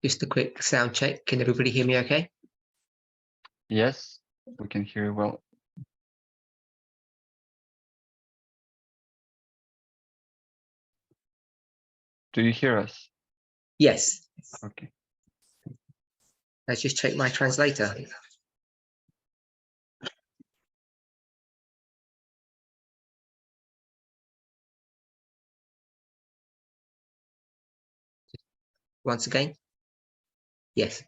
Just a quick sound check. Can everybody hear me okay? Yes, we can hear you well. Do you hear us? Yes. Okay. Let's just check my translator. Once again. Yes.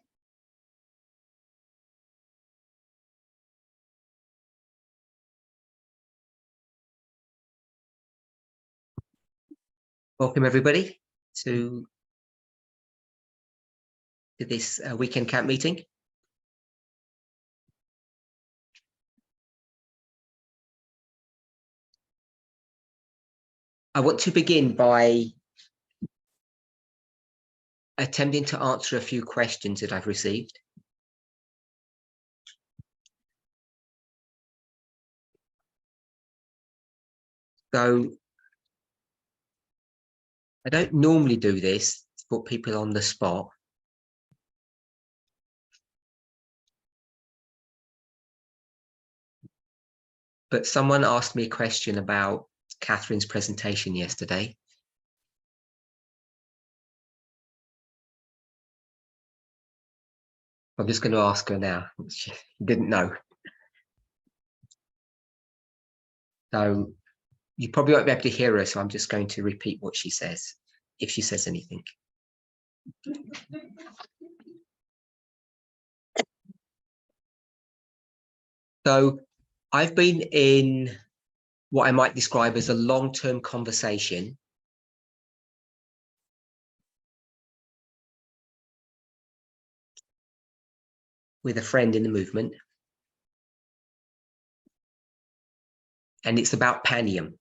Welcome everybody to this weekend camp meeting. I want to begin by attempting to answer a few questions that I've received. So I don't normally do this to put people on the spot. But someone asked me a question about Catherine's presentation yesterday. I'm just going to ask her now. She didn't know. So you probably won't be able to hear her, so I'm just going to repeat what she says, if she says anything. So I've been in what I might describe as a long-term conversation with a friend in the movement. And it's about Panium.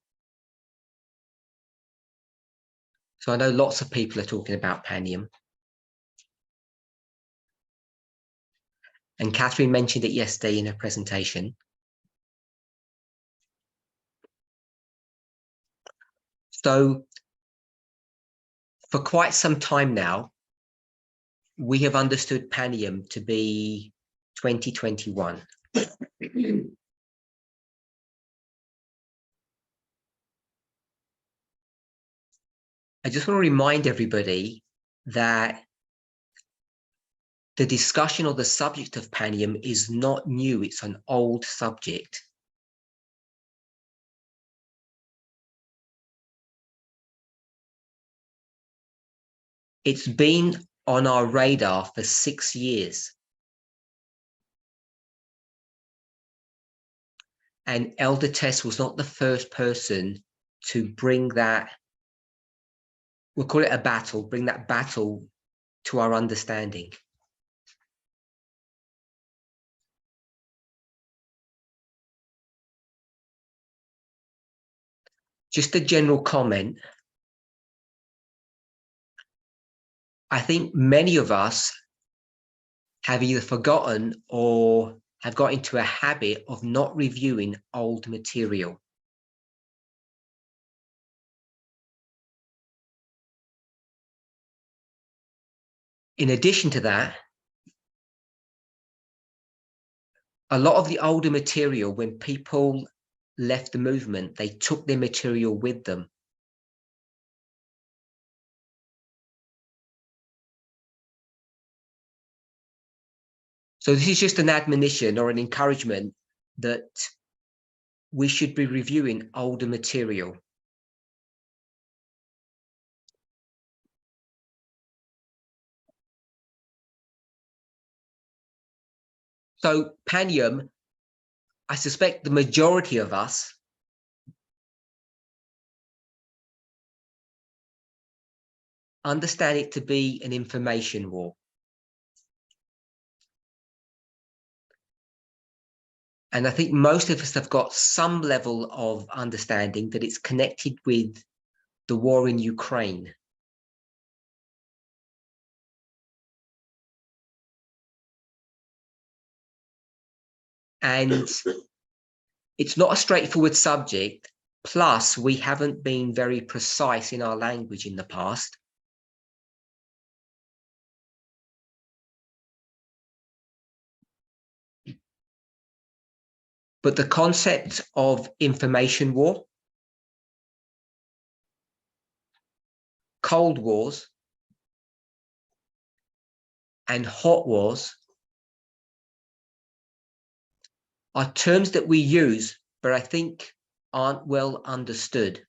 So I know lots of people are talking about Panium. And Catherine mentioned it yesterday in her presentation. So for quite some time now, we have understood Panium to be 2021. I just want to remind everybody that the discussion or the subject of Panium is not new, it's an old subject. It's been on our radar for 6 years. And Elder Tess was not the first person to bring that, we'll call it a battle, bring that battle to our understanding. Just a general comment. I think many of us have either forgotten or have got into a habit of not reviewing old material. In addition to that, a lot of the older material, when people left the movement, they took their material with them. So this is just an admonition or an encouragement that we should be reviewing older material. So Panium, I suspect the majority of us understand it to be an information war. And I think most of us have got some level of understanding that it's connected with the war in Ukraine. And it's not a straightforward subject. Plus, we haven't been very precise in our language in the past. But the concept of information war, Cold Wars, and hot wars are terms that we use, but I think aren't well understood.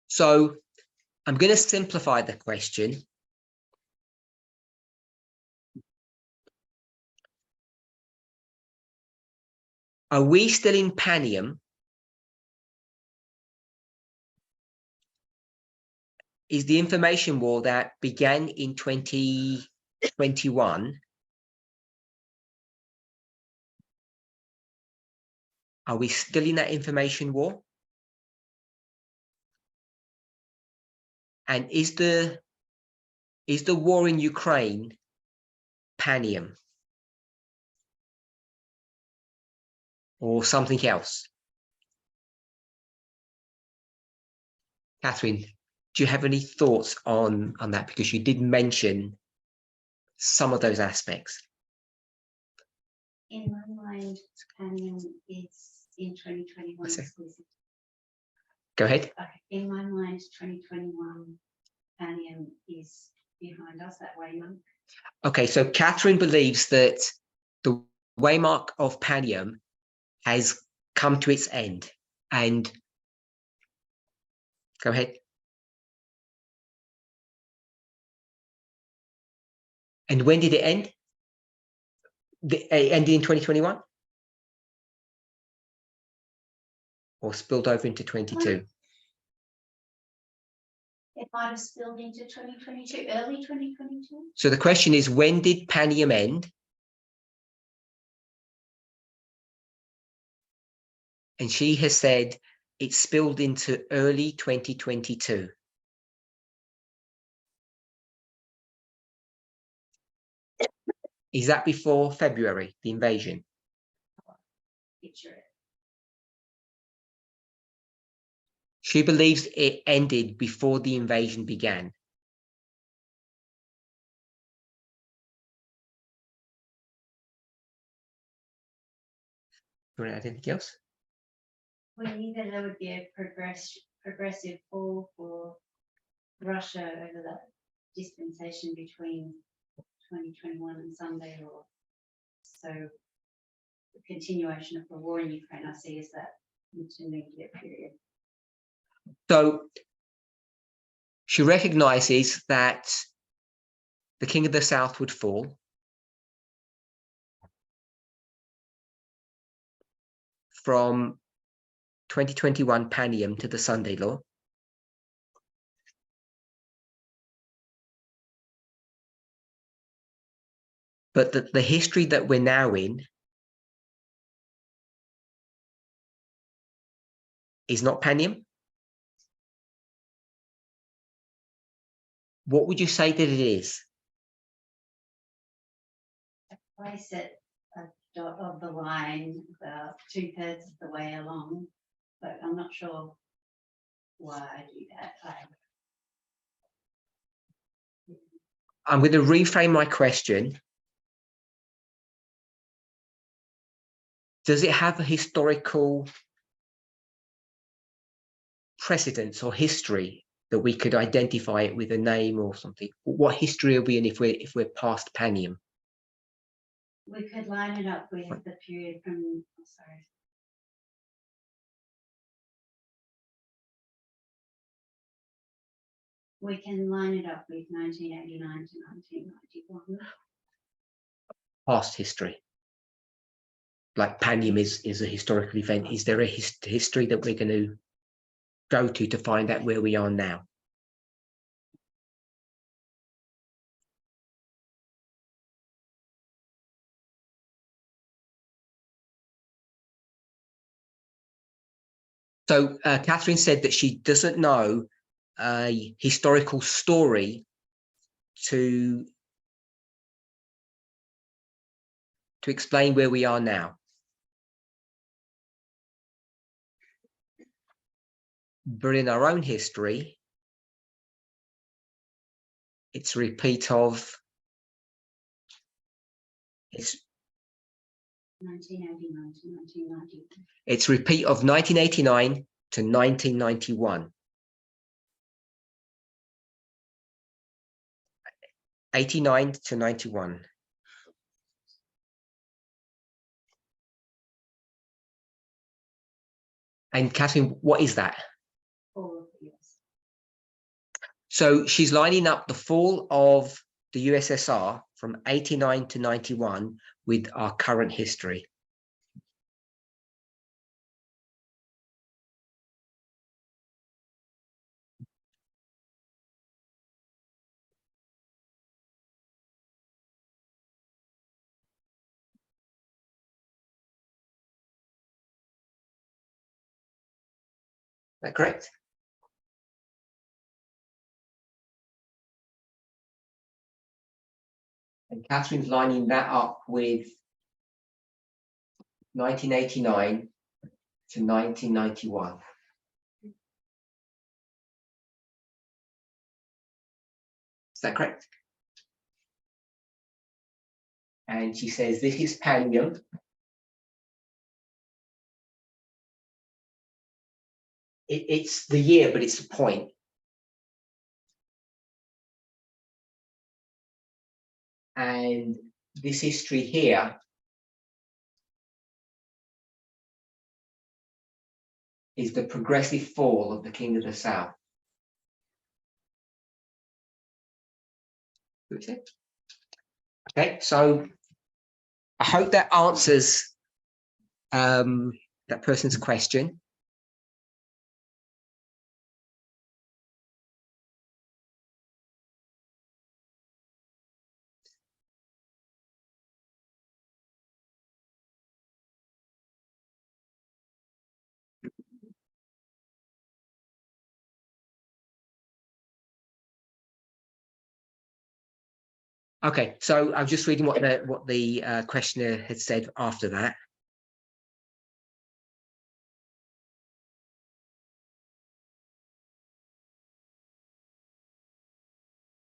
So I'm going to simplify the question. Are we still in Panium? Is the information war that began in 2021, are we still in that information war? And is the war in Ukraine Panium or something else? Catherine, do you have any thoughts on that? Because you did mention some of those aspects. In my mind, Panium is in 2021 exclusive. Go ahead. Okay. In my mind, 2021 Panium is behind us, that waymark. Okay, so Catherine believes that the waymark of Panium has come to its end. And go ahead. And when did it end? It ended in 2021? Or spilled over into 22? It might have spilled into 2022, early 2022. So the question is, when did Panium end? And she has said it spilled into early 2022. Is that before February, the invasion? Picture it. She believes it ended before the invasion began. Do you want to add anything else? We knew that there would be a progressive fall for Russia over that dispensation between 2021 and Sunday law. So the continuation of the war in Ukraine, I see as that intermediate period. So she recognizes that the King of the South would fall. From 2021 Panium to the Sunday law. But the history that we're now in is not Panium. What would you say that it is? A place at a dot of the line, about 2/3 of the way along, but I'm not sure why I do that. I'm going to reframe my question. Does it have a historical precedence or history that we could identify it with a name or something? What history are we in if we're past Panium? We could line it up with the period from, sorry. We can line it up with 1989 to 1991. Past history. Like Panium is a historical event. Is there a history that we're going to go to find out where we are now? So Catherine said that she doesn't know a historical story to explain where we are now. But in our own history, it's a repeat of It's 1989 to 1990. it's repeat of 1989 to 1991. 89 to 91. And Catherine, what is that? All of the years. So she's lining up the fall of the USSR from 89 to 91 with our current history. Is that correct? And Catherine's lining that up with 1989 to 1991. Is that correct? And she says this is Pallium. It's the year, but it's the point. And this history here is the progressive fall of the King of the South. Okay, so I hope that answers that person's question. Okay, so I'm just reading what the questioner had said after that.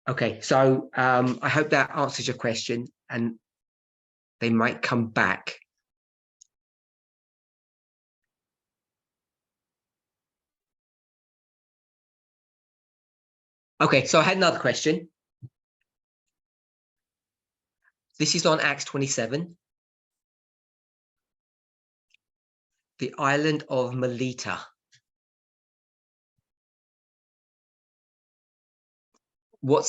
Okay, so I hope that answers your question, and they might come back. Okay, so I had another question. This is on Acts 27. The island of Melita. What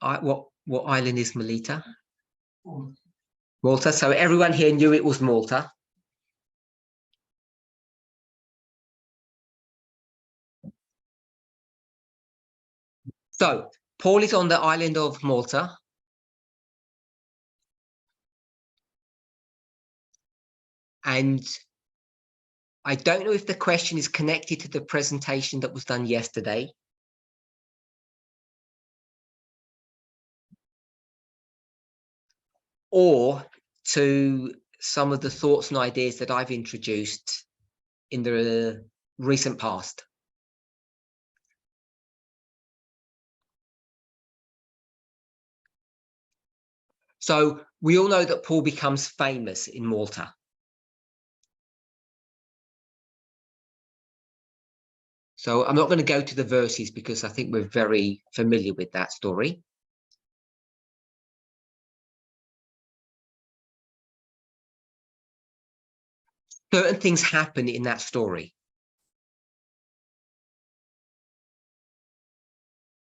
island is Melita? Malta. So everyone here knew it was Malta. So Paul is on the island of Malta. And I don't know if the question is connected to the presentation that was done yesterday. Or to some of the thoughts and ideas that I've introduced in the recent past. So we all know that Paul becomes famous in Malta. So I'm not going to go to the verses because I think we're very familiar with that story. Certain things happen in that story.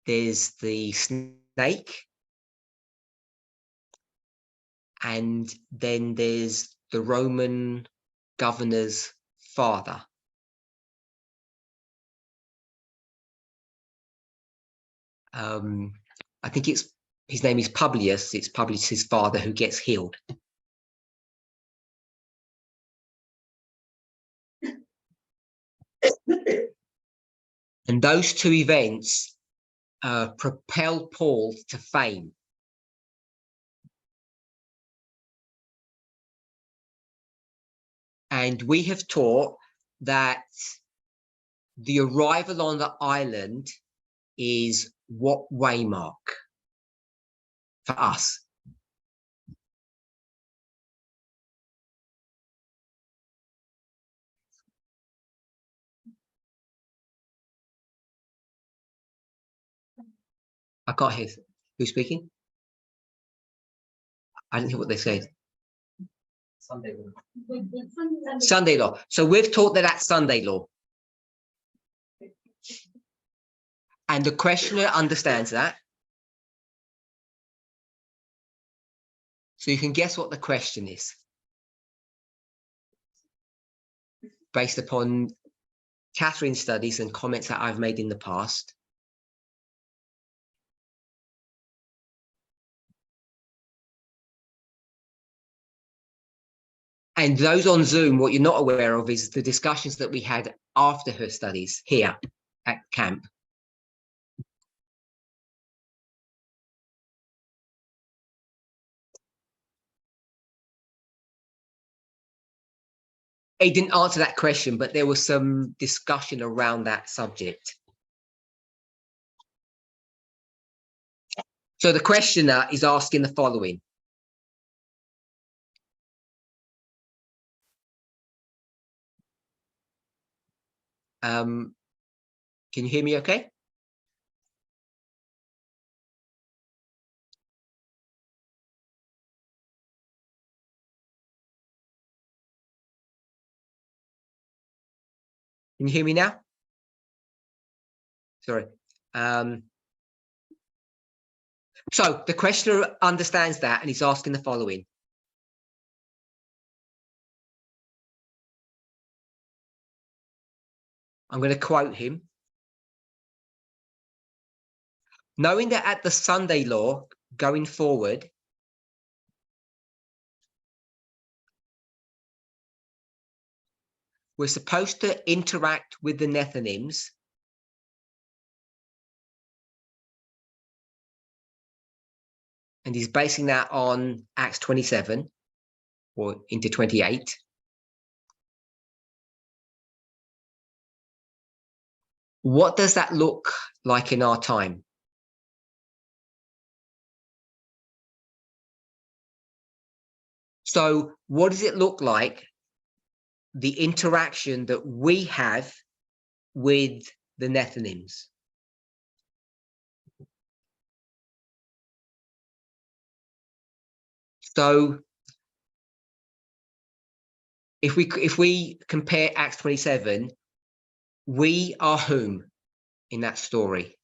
There's the snake. And then there's the Roman governor's father. I think his name is Publius. It's Publius' father who gets healed. And those two events propel Paul to fame. And we have taught that the arrival on the island is what waymark for us. I can't hear. Who's speaking? I didn't hear what they said. Sunday law. Sunday law. So we've taught that that's Sunday law. And the questioner understands that. So you can guess what the question is. Based upon Catherine's studies and comments that I've made in the past. And those on Zoom, what you're not aware of is the discussions that we had after her studies here at camp. It didn't answer that question, but there was some discussion around that subject. So the questioner is asking the following. Can you hear me okay? Can you hear me now? Sorry. So the questioner understands that and he's asking the following. I'm going to quote him. Knowing that at the Sunday law going forward, we're supposed to interact with the Nethinims and he's basing that on Acts 27 or into 28. What does that look like in our time? So what does it look like, the interaction that we have with the Nethinims? So if we compare Acts 27, we are whom in that story?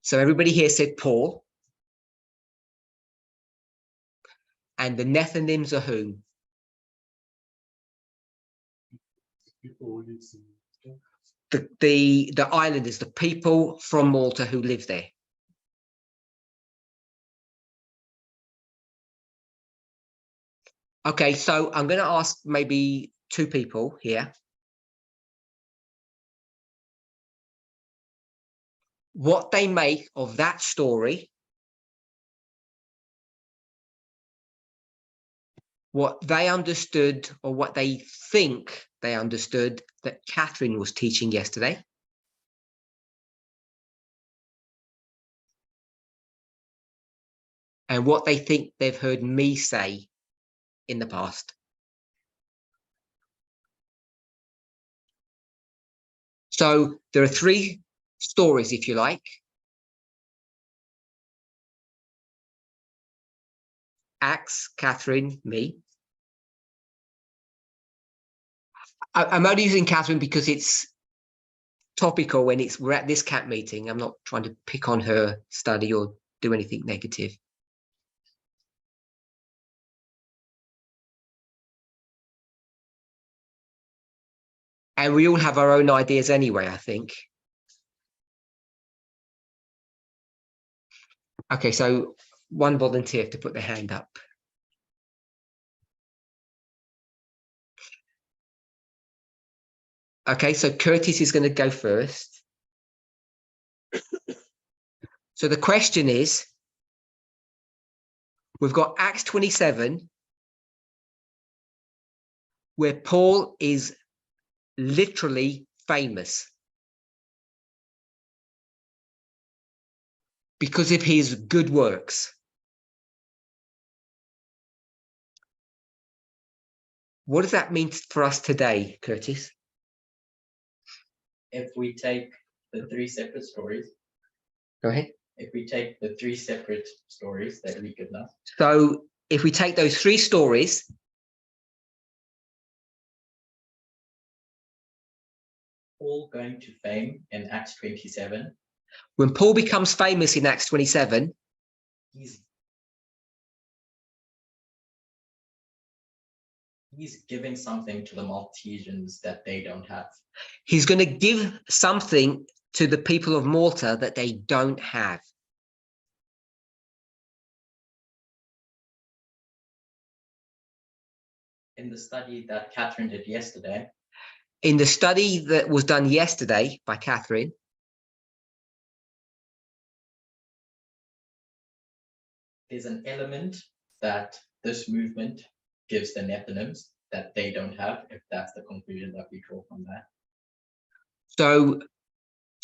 So everybody here said Paul. And the Nethinims are whom? The islanders, the people from Malta who live there. Okay, so I'm going to ask maybe two people here. What they make of that story, what they understood or what they think they understood that Catherine was teaching yesterday. And what they think they've heard me say in the past. So there are three stories, if you like. Acts, Catherine, me. I'm only using Catherine because it's topical when we're at this camp meeting. I'm not trying to pick on her study or do anything negative. And we all have our own ideas anyway, I think. Okay, so one volunteer to put their hand up. Okay, so Curtis is going to go first. So the question is, we've got Acts 27, where Paul is literally famous because of his good works. What does that mean for us today, Curtis? if we take the three separate stories, Go ahead. if we take the three separate stories that we give us, So if we take those three stories, all going to fame in Acts 27, when Paul becomes famous in Acts 27, he's giving something to the Maltesians that they don't have. he's going to give something to the people of Malta that they don't have. In the study that Catherine did yesterday, In the study that was done yesterday by Catherine, there's an element that this movement gives the Nethinims that they don't have, if that's the conclusion that we draw from that. so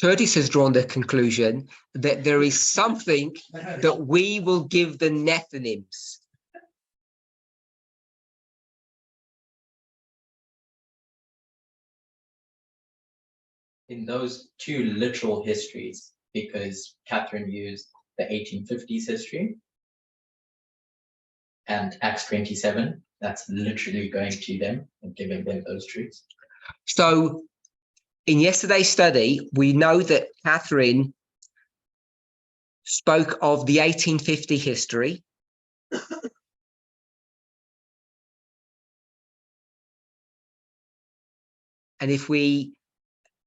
Curtis has drawn the conclusion that there is something that we will give the Nethinims. In those two literal histories, because Catherine used the 1850s history and Acts 27, that's literally going to them and giving them those truths. So in yesterday's study, we know that Catherine spoke of the 1850 history. And if we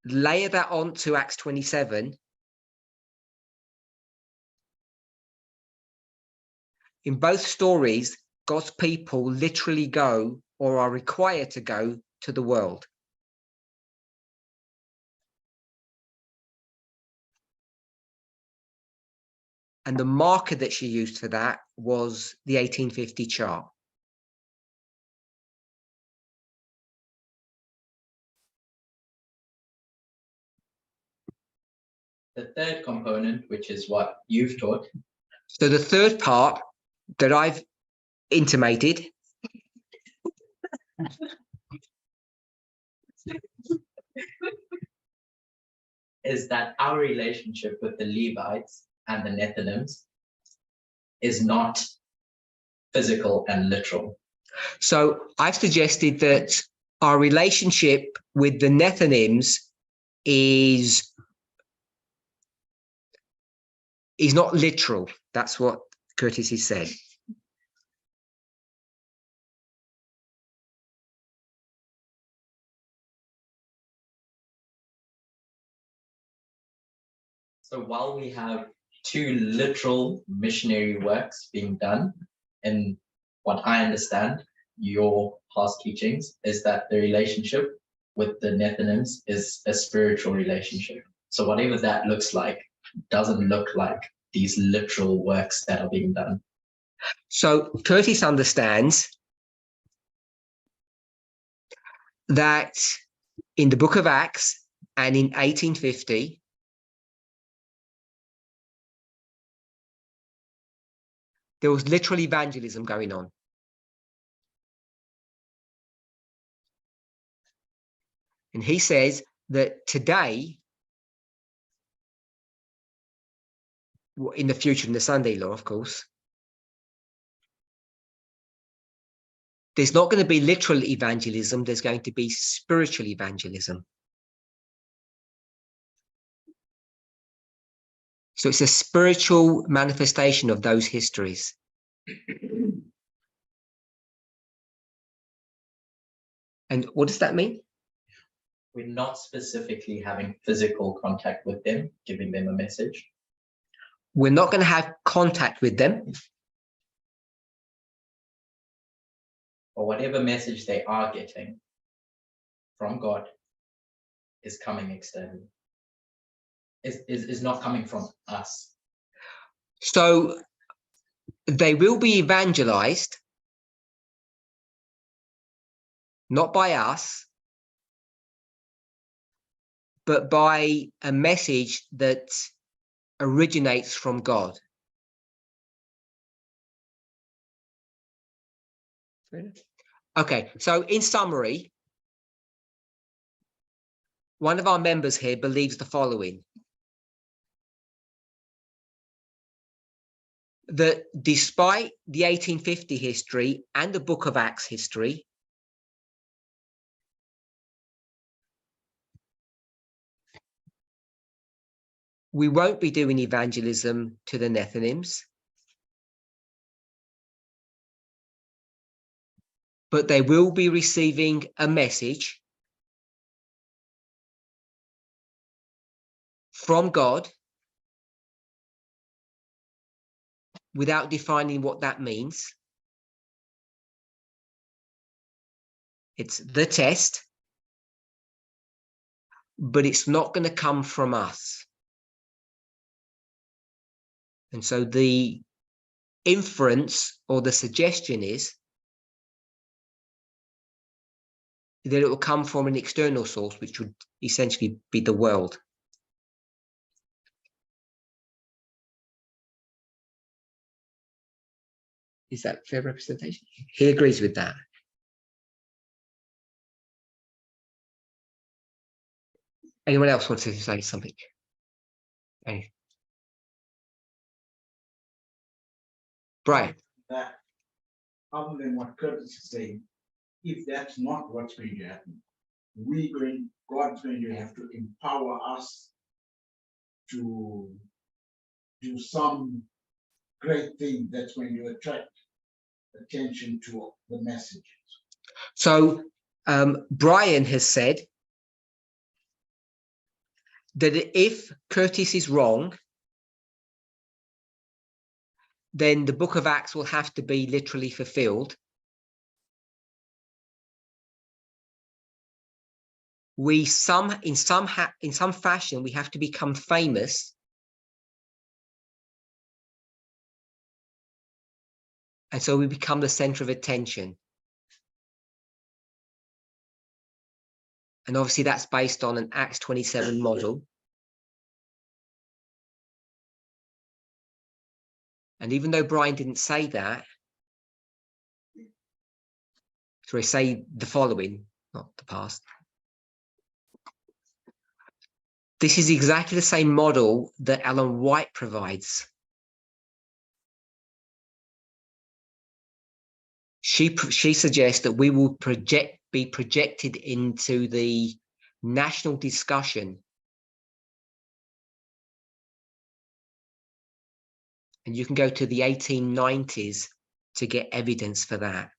layer that on to Acts 27, in both stories, God's people literally go or are required to go to the world. And the marker that she used for that was the 1850 chart. The third component, which is what you've taught, So the third part that I've intimated is that our relationship with the Levites and the Nethinims is not physical and literal. So I've suggested that our relationship with the Nethinims is not literal. That's what Curtis has said. So while we have two literal missionary works being done, and what I understand your past teachings is that the relationship with the Nethinims is a spiritual relationship. So whatever that looks like doesn't look like these literal works that are being done. So Curtis understands that in the book of Acts and in 1850, there was literal evangelism going on. And he says that today, in the future, in the Sunday law, of course, there's not going to be literal evangelism, there's going to be spiritual evangelism. So it's a spiritual manifestation of those histories. And what does that mean? We're not specifically having physical contact with them, giving them a message. We're not going to have contact with them. Or whatever message they are getting from God is coming externally. Is not coming from us. So they will be evangelized, not by us, but by a message that originates from God. Okay, so in summary, one of our members here believes the following: that despite the 1850 history and the Book of Acts history, we won't be doing evangelism to the Nethinims, but they will be receiving a message from God without defining what that means. It's the test, but it's not going to come from us. And so the inference or the suggestion is that it will come from an external source, which would essentially be the world. Is that fair representation? He agrees with that. Anyone else wants to say something? Hey. Brian. That, other than what Curtis is saying, if that's not what's going to happen, God's going to have to empower us to do some great thing that's going to attract attention to the messages. So Brian has said that if Curtis is wrong, then the Book of Acts will have to be literally fulfilled. In some fashion, we have to become famous, and so we become the center of attention. And obviously that's based on an Acts 27 model. And even though Brian didn't say that, sorry, say the following, not the past. This is exactly the same model that Ellen White provides. She suggests that we will be projected into the national discussion. And you can go to the 1890s to get evidence for that.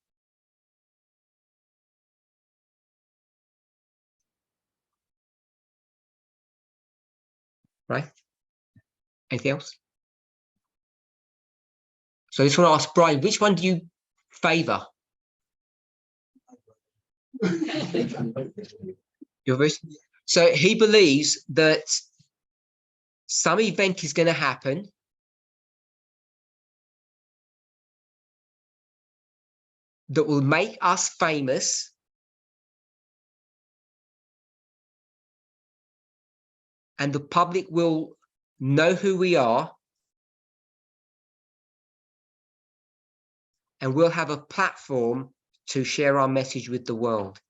Right? Anything else? So I just want to ask Brian, which one do you favor? Your voice? So he believes that some event is going to happen that will make us famous, and the public will know who we are, and we'll have a platform to share our message with the world.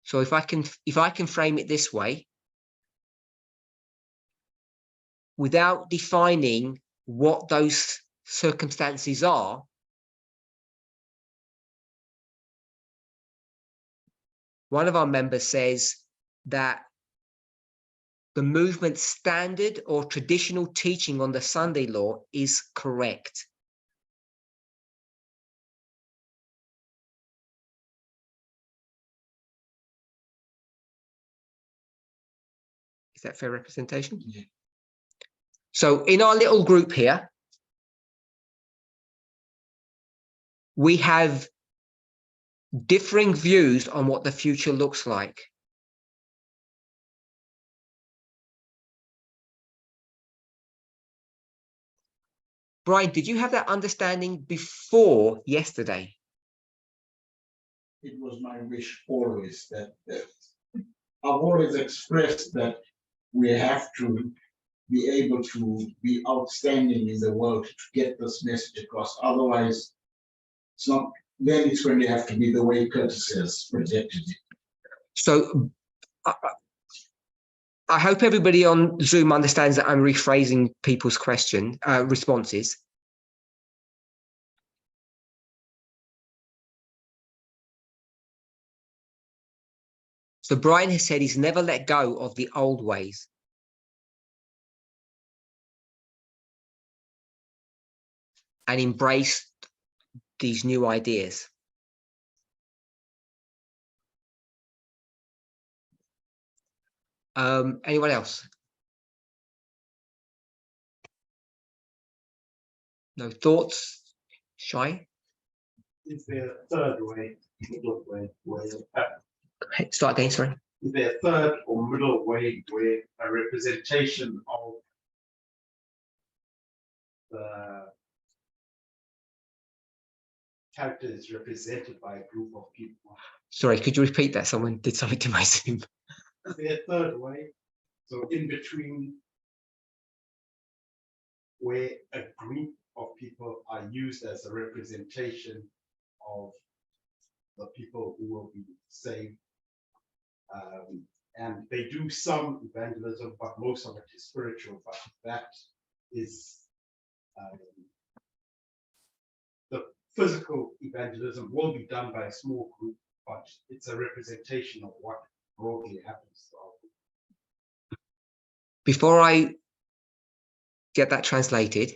So if I can frame it this way, without defining what those circumstances are, one of our members says that the movement's standard or traditional teaching on the Sunday law is correct. Is that fair representation? Yeah. So in our little group here, we have differing views on what the future looks like. Brian, did you have that understanding before yesterday? It was my wish always that I've always expressed that we have to be able to be outstanding in the world to get this message across. Otherwise, It's not, then it's going to have to be the way Curtis has projected it. So I hope everybody on Zoom understands that I'm rephrasing people's responses. So Brian has said he's never let go of the old ways. And embraced these new ideas. Anyone else? No thoughts? Shy? Is there a third way, middle way, Start again, sorry. is there a third or middle way where a representation of the character is represented by a group of people? Sorry, could you repeat that? Someone did something to my Zoom. Is there a third way? So in between where a group of people are used as a representation of the people who will be saved. And they do some evangelism, but most of it is spiritual. But that is the physical evangelism will be done by a small group, but it's a representation of what broadly happens. Before I get that translated,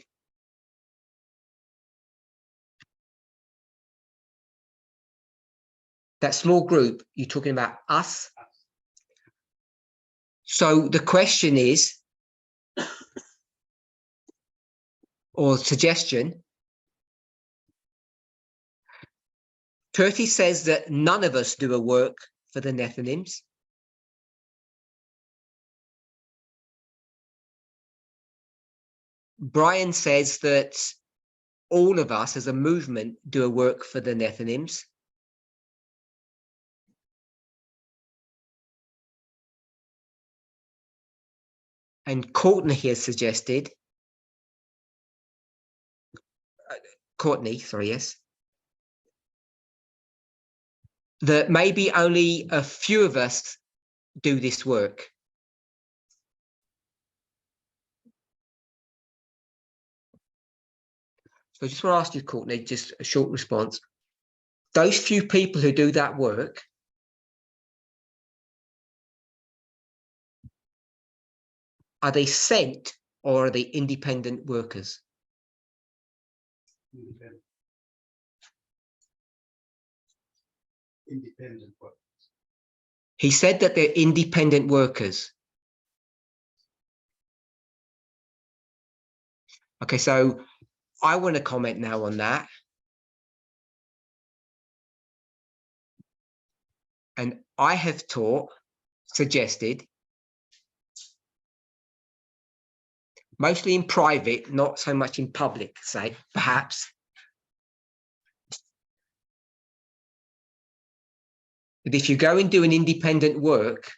that small group, you're talking about us? So the question is, or suggestion, Curtis says that none of us do a work for the Nephilims. Brian says that all of us as a movement do a work for the Nephilims. And Courtney has suggested, that maybe only a few of us do this work. So I just want to ask you, Courtney, just a short response. Those few people who do that work, are they sent or are they independent workers? Independent work. He said that they're independent workers. Okay, so I want to comment now on that. And I have suggested, mostly in private, not so much in public, say, perhaps, that if you go and do an independent work,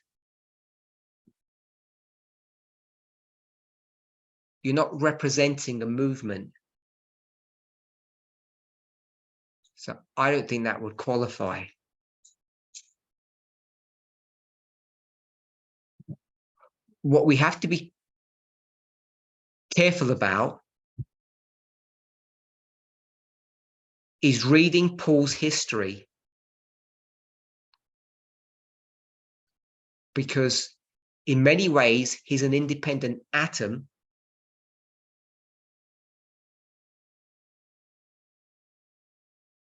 you're not representing a movement. So I don't think that would qualify. What we have to be careful about is reading Paul's history. Because in many ways, he's an independent atom.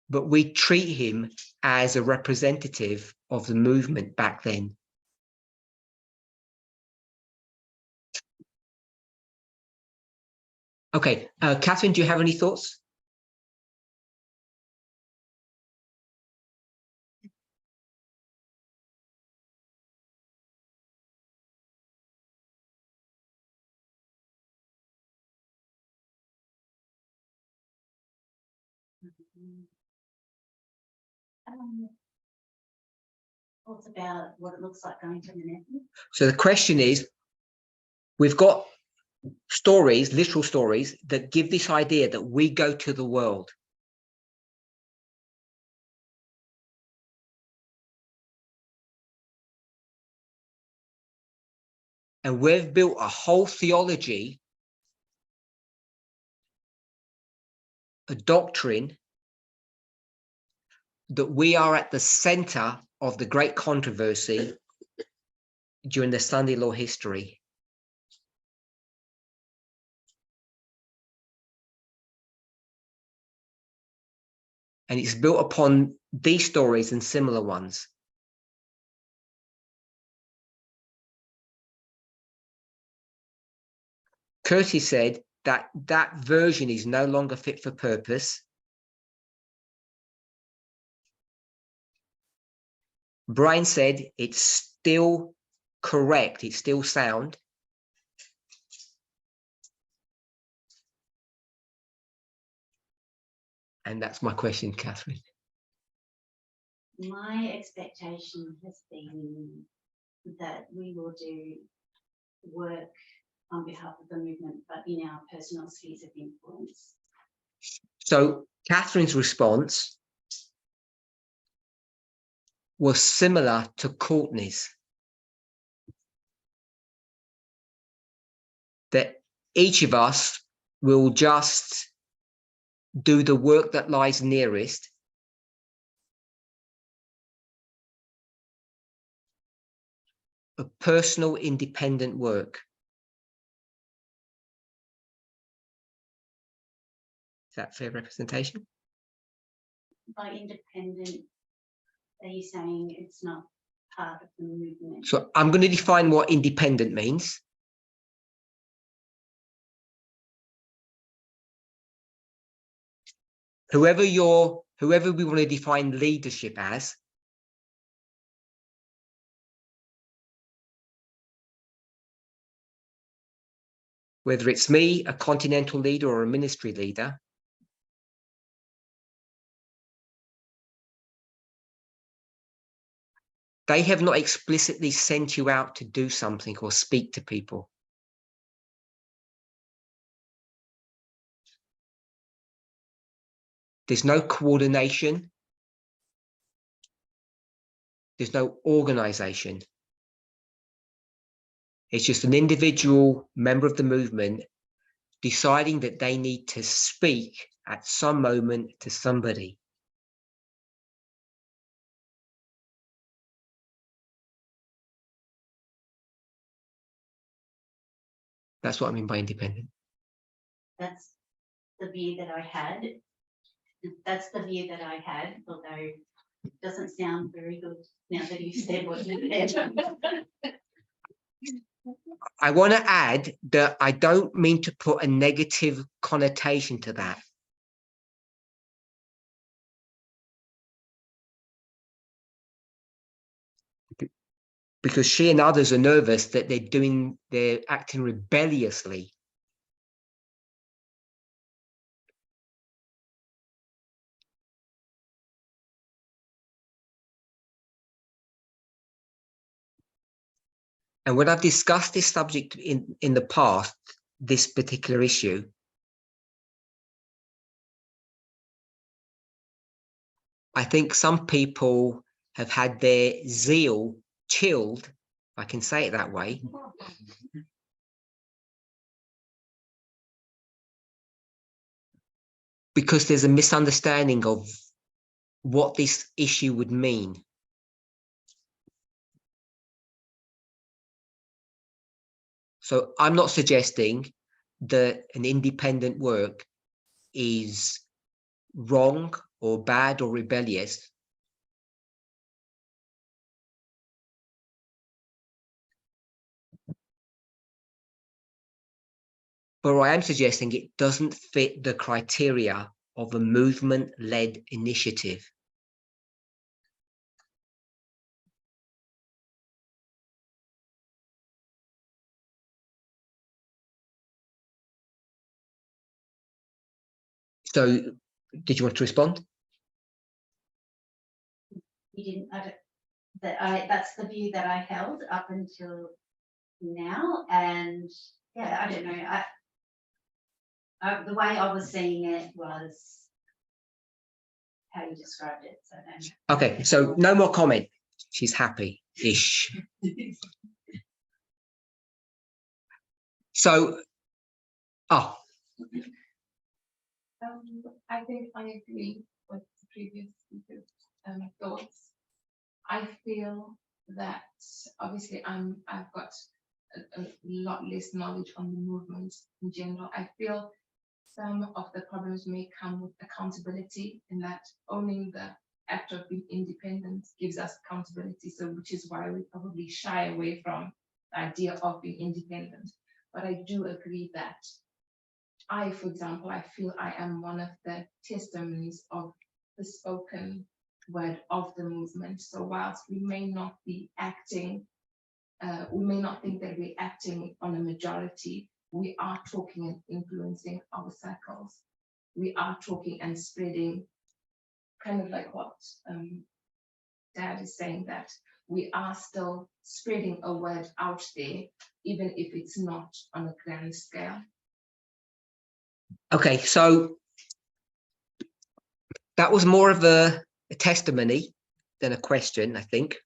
But we treat him as a representative of the movement back then. Okay, Catherine, do you have any thoughts? Thoughts about what it looks like going to the Netherlands? So the question is, we've got stories, literal stories, that give this idea that we go to the world. And we've built a whole theology, a doctrine, that we are at the center of the great controversy during the Sunday law history. And it's built upon these stories and similar ones. Curtis said that that version is no longer fit for purpose. Brian said it's still correct, it's still sound. And that's my question, Catherine. My expectation has been that we will do work on behalf of the movement, but in our personal spheres of influence. So Catherine's response was similar to Courtney's. That each of us will just do the work that lies nearest, a personal independent work. Is that fair representation? By independent, are you saying it's not part of the movement? So I'm going to define what independent means. Whoever we want to define leadership as, whether it's me, a continental leader, or a ministry leader, they have not explicitly sent you out to do something or speak to people. There's no coordination. There's no organization. It's just an individual member of the movement deciding that they need to speak at some moment to somebody. That's what I mean by independent. That's the view that I had. That's the view that I had, although it doesn't sound very good now that you've said what you said. I want to add that I don't mean to put a negative connotation to that. Because she and others are nervous that they're acting rebelliously. And when I've discussed this subject in the past, this particular issue, I think some people have had their zeal chilled, if I can say it that way, because there's a misunderstanding of what this issue would mean. So I'm not suggesting that an independent work is wrong or bad or rebellious. But I am suggesting it doesn't fit the criteria of a movement-led initiative. So, did you want to respond? You didn't. That's the view that I held up until now, and yeah, I don't know. The way I was seeing it was how you described it. So then. Okay, so no more comment. She's happy-ish. So, oh, I think I agree with the previous speakers' thoughts. I feel that obviously I've got a lot less knowledge on the movement in general. I feel some of the problems may come with accountability, in that owning the act of being independent gives us accountability. So which is why we probably shy away from the idea of being independent. But I do agree that I, for example, I feel I am one of the testimonies of the spoken word of the movement. So whilst we may not be acting, we may not think that we're acting on a majority, we are talking and influencing our circles. We are talking and spreading, kind of like what Dad is saying, that we are still spreading a word out there, even if it's not on a grand scale. okay. So that was more of a testimony than a question, I think.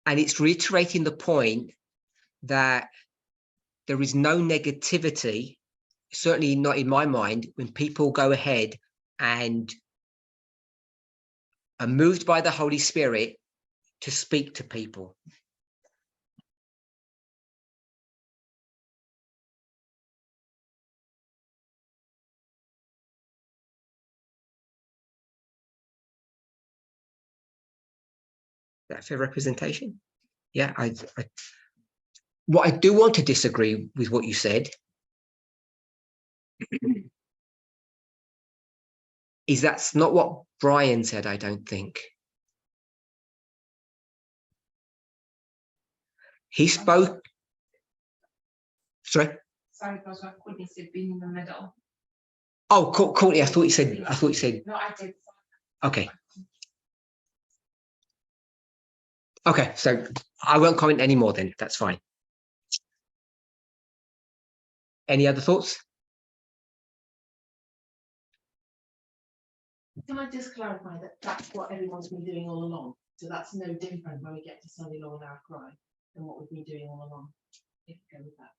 And it's reiterating the point that there is no negativity, certainly not in my mind, when people go ahead and are moved by the Holy Spirit to speak to people. That fair representation? Yeah, what I do want to disagree with what you said is that's not what Brian said, I don't think. He spoke. Sorry. Sorry, because what Courtney said, being in the middle. Oh, Courtney, I thought you said. No, I did. Okay. Okay, so I won't comment anymore then. That's fine. Any other thoughts? Can I just clarify that that's what everyone's been doing all along? So that's no different when we get to Sunday Law and Our Cry than what we've been doing all along, if you go with that.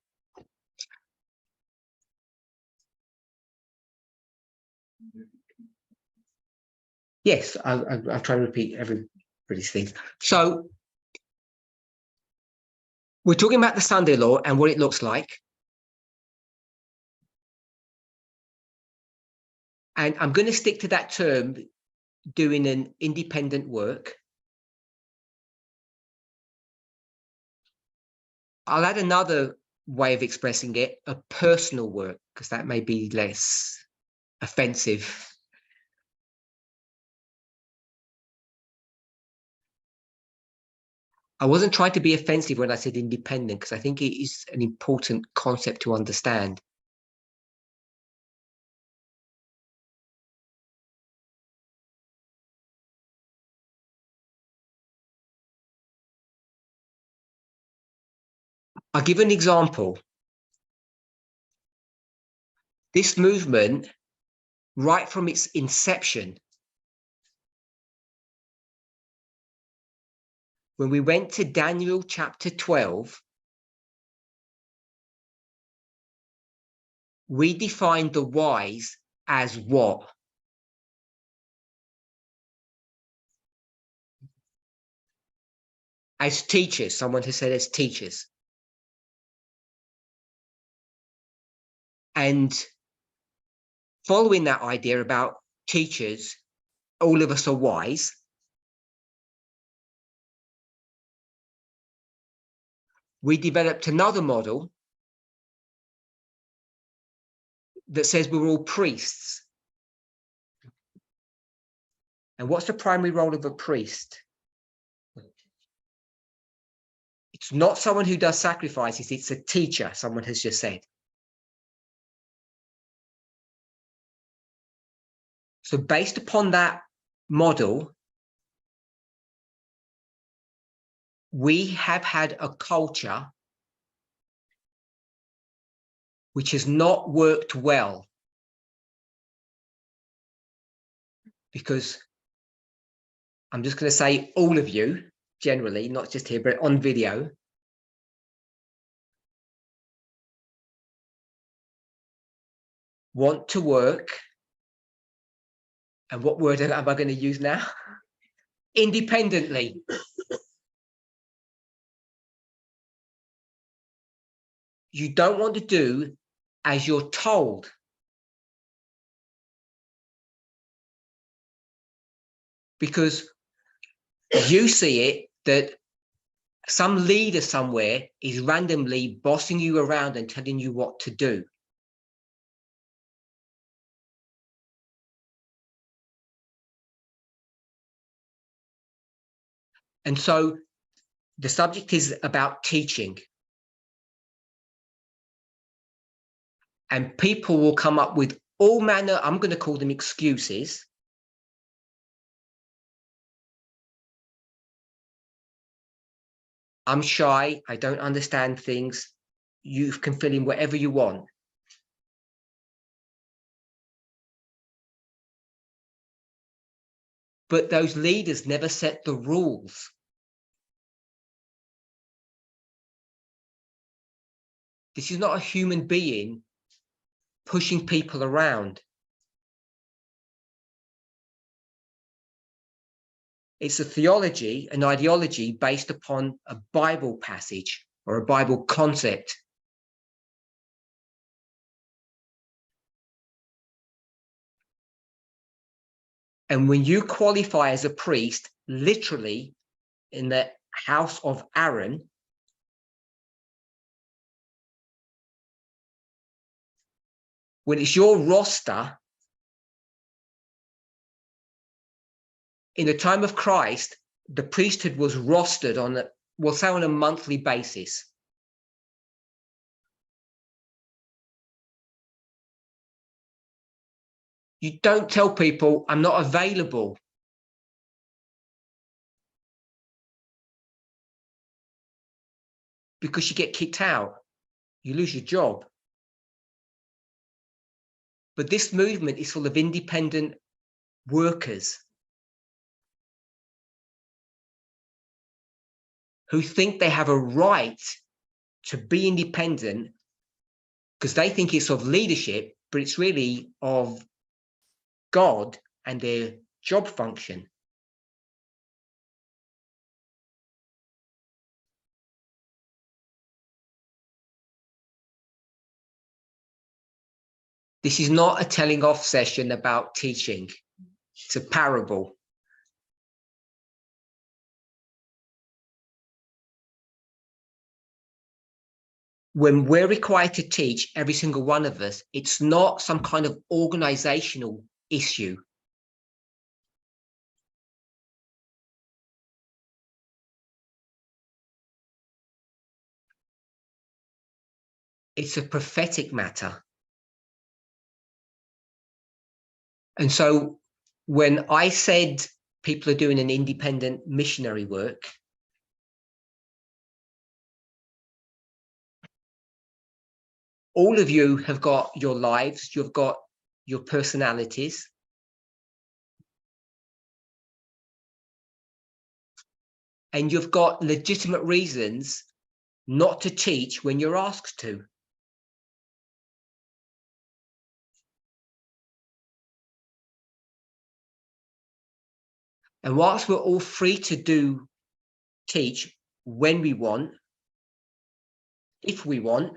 Yes, I'll try to repeat everybody's things. So we're talking about the Sunday Law and what it looks like. And I'm going to stick to that term, doing an independent work. I'll add another way of expressing it, a personal work, because that may be less offensive. I wasn't trying to be offensive when I said independent, because I think it is an important concept to understand. I'll give an example. This movement, right from its inception, when we went to Daniel chapter 12, we defined the wise as what? As teachers. Someone has said as teachers. And following that idea about teachers, all of us are wise. We developed another model that says we're all priests. And what's the primary role of a priest? It's not someone who does sacrifices, it's a teacher, someone has just said. So based upon that model, we have had a culture which has not worked well, because I'm just going to say all of you, generally, not just here, but on video, want to work, and what word am I going to use now? Independently. You don't want to do as you're told. Because you see it that some leader somewhere is randomly bossing you around and telling you what to do. And so the subject is about teaching. And people will come up with all manner, I'm going to call them excuses. I'm shy, I don't understand things. You can fill in whatever you want. But those leaders never set the rules. This is not a human being pushing people around. It's a theology, an ideology based upon a Bible passage or a Bible concept. And when you qualify as a priest, literally in the house of Aaron, when it's your roster, in the time of Christ, the priesthood was rostered on a, we'll say on a monthly basis. You don't tell people, I'm not available. Because you get kicked out, you lose your job. But this movement is full of independent workers who think they have a right to be independent because they think it's of leadership, but it's really of God and their job function. This is not a telling off session about teaching. It's a parable. When we're required to teach, every single one of us, it's not some kind of organizational issue. It's a prophetic matter. And so when I said people are doing an independent missionary work, all of you have got your lives, you've got your personalities. And you've got legitimate reasons not to teach when you're asked to. And whilst we're all free to teach when we want, if we want,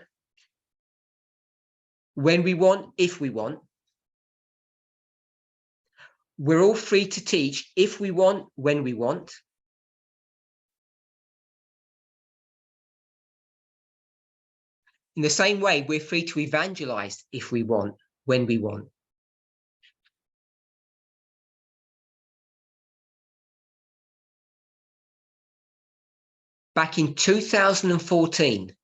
when we want, if we want, we're all free to teach if we want, when we want. In the same way, we're free to evangelize if we want, when we want. Back in 2014,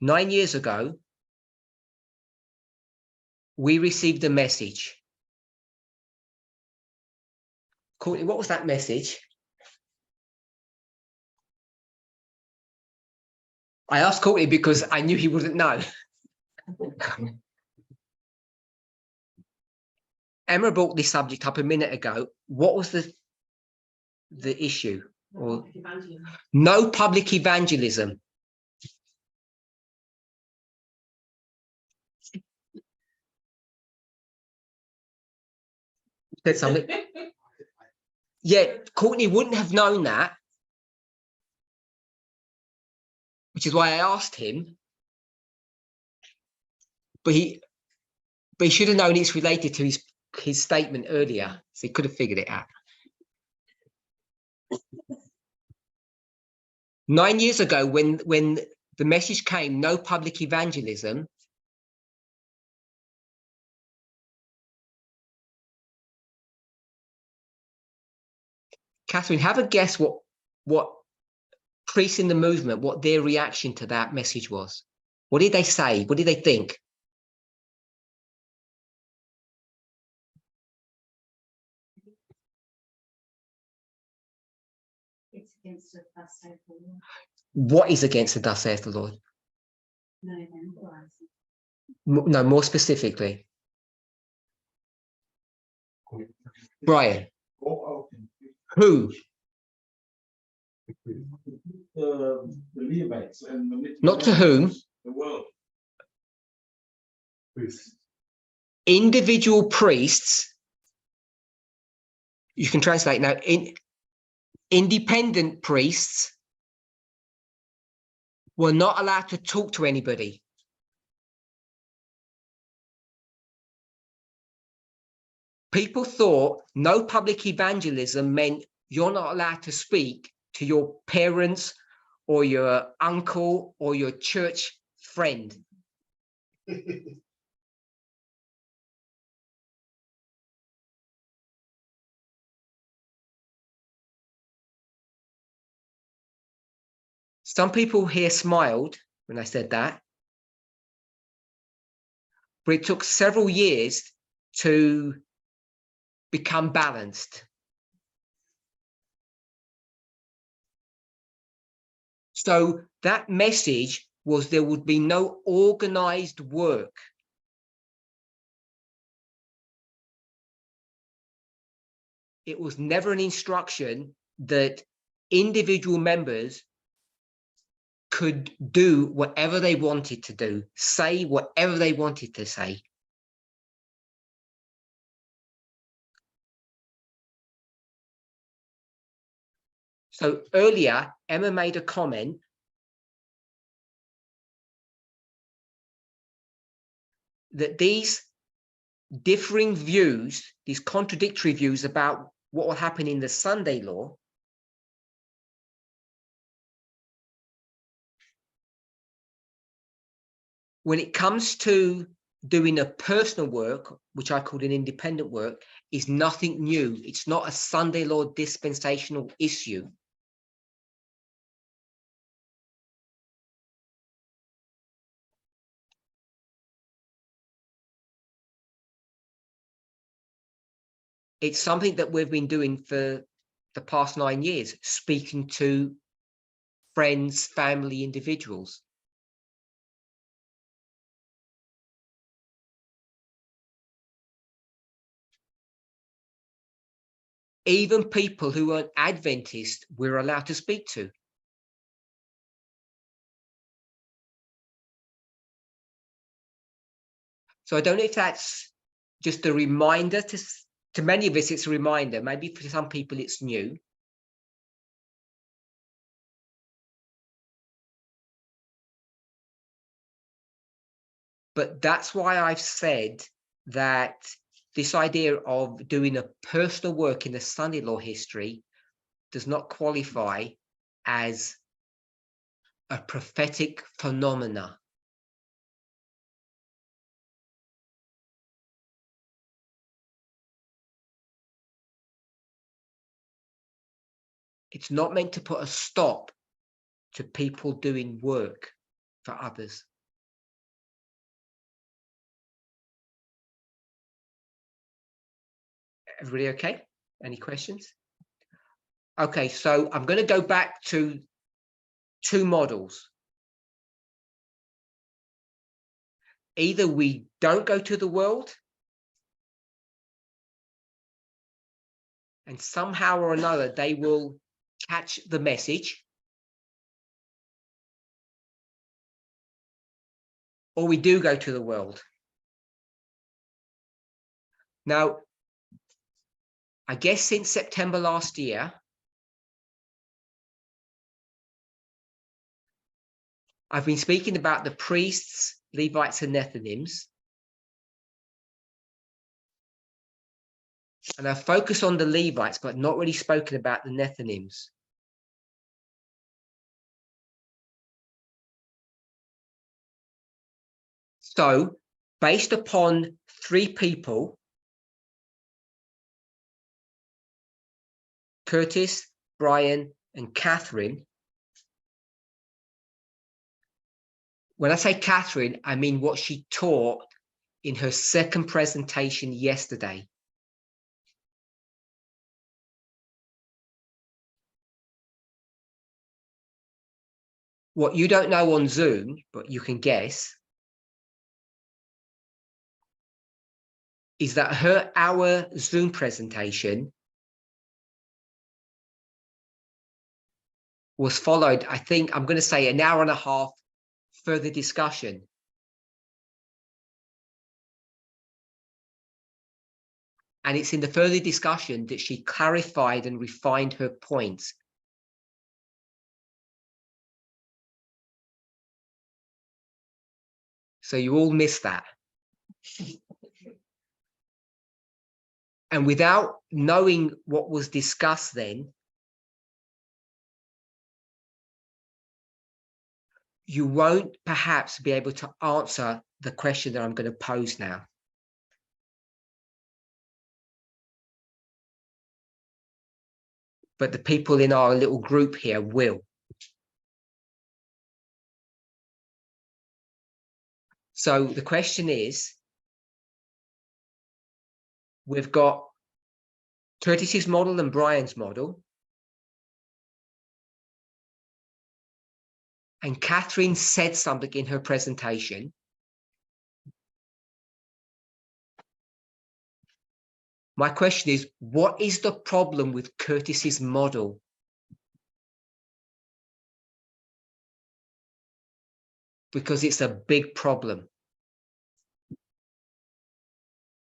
9 years ago, we received a message. Courtney, what was that message? I asked Courtney because I knew he wouldn't know. Emma brought this subject up a minute ago. What was the issue? Or no public evangelism. Said something. Yeah, Courtney wouldn't have known that, which is why I asked him. But he should have known it's related to his statement earlier, so he could have figured it out. 9 years ago, when the message came, no public evangelism, Catherine, have a guess what priests in the movement, what their reaction to that message was. What did they say? What did they think? It's against the thus saith the Lord. What is against the thus saith the Lord? No evangelizing. No, more specifically. Brian, Go out and who? the Levites and the Not to whom? the world. Individual priests. You can translate now. Independent priests were not allowed to talk to anybody. People thought no public evangelism meant you're not allowed to speak to your parents or your uncle or your church friend. Some people here smiled when I said that, but it took several years to become balanced. So that message was there would be no organized work. It was never an instruction that individual members could do whatever they wanted to do, say whatever they wanted to say. So earlier, Emma made a comment that these differing views, these contradictory views about what will happen in the Sunday law, when it comes to doing a personal work, which I call an independent work, is nothing new. It's not a Sunday law dispensational issue. It's something that we've been doing for the past 9 years, speaking to friends, family, individuals. Even people who aren't Adventist, we're allowed to speak to. So I don't know if that's just a reminder to many of us, it's a reminder. Maybe for some people it's new. But that's why I've said that this idea of doing a personal work in the Sunday law history does not qualify as a prophetic phenomena. It's not meant to put a stop to people doing work for others. Everybody okay? Any questions? Okay, so I'm going to go back to two models. Either we don't go to the world, and somehow or another they will catch the message, or we do go to the world. Now, I guess since September last year, I've been speaking about the priests, Levites, and Nethinims. And I've focused on the Levites, but not really spoken about the Nethinims. So, based upon 3 people, Curtis, Brian, and Catherine. When I say Catherine, I mean what she taught in her second presentation yesterday. What you don't know on Zoom, but you can guess, is that her hour Zoom presentation was followed, I think, I'm going to say an hour and a half further discussion. And it's in the further discussion that she clarified and refined her points. So you all missed that. And without knowing what was discussed then, you won't perhaps be able to answer the question that I'm going to pose now. But the people in our little group here will. So the question is, we've got Curtis's model and Brian's model. And Catherine said something in her presentation. My question is, what is the problem with Curtis's model? Because it's a big problem.